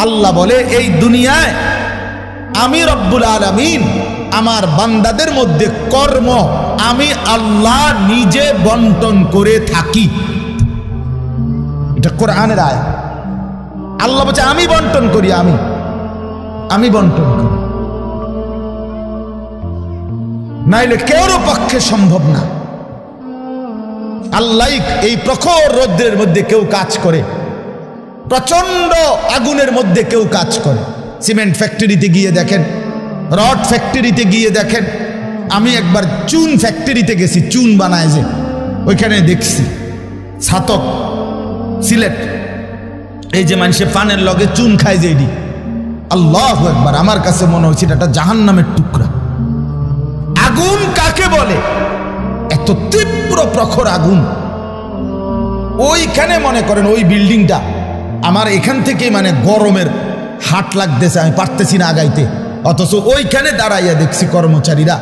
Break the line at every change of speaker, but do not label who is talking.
আল্লাহ বলে এই দুনিয়ায় আমি রব্বুল আলামিন আমার বান্দাদের মধ্যে কর্ম আমি আল্লাহ নিজে বন্টন করে থাকি। এটা কোরআনের আয়াত। আল্লাহ বলছে আমি বন্টন করি, আমি বন্টন করি, নাইলে কেউর পক্ষে সম্ভব না। আল্লাহ এই প্রখর রৌদ্রের মধ্যে কেউ কাজ করে, প্রচন্ড আগুনের মধ্যে কেউ কাজ করে। সিমেন্ট ফ্যাক্টরিতে গিয়ে দেখেন, রড ফ্যাক্টরিতে গিয়ে দেখেন। আমি একবার চুন ফ্যাক্টরিতে গেছি, চুন বানায় যে, ওইখানে দেখছি ছাতক সিলেট, এই যে মানুষে পানের লগে চুন খায় যে, এটি আল্লাহু আকবার, আমার কাছে মনে হচ্ছে এটা একটা জাহান্নামের টুকরা। আগুন কাকে বলে? এত তীব্র প্রখর আগুন। ওইখানে মনে করেন ওই বিল্ডিংটা আমার এখান থেকে মানে গরমের হাট লাগতেছে, আমি পারতেছি না আগাইতে, অথচ ওইখানে দাঁড়াইয়া দেখছি কর্মচারীরা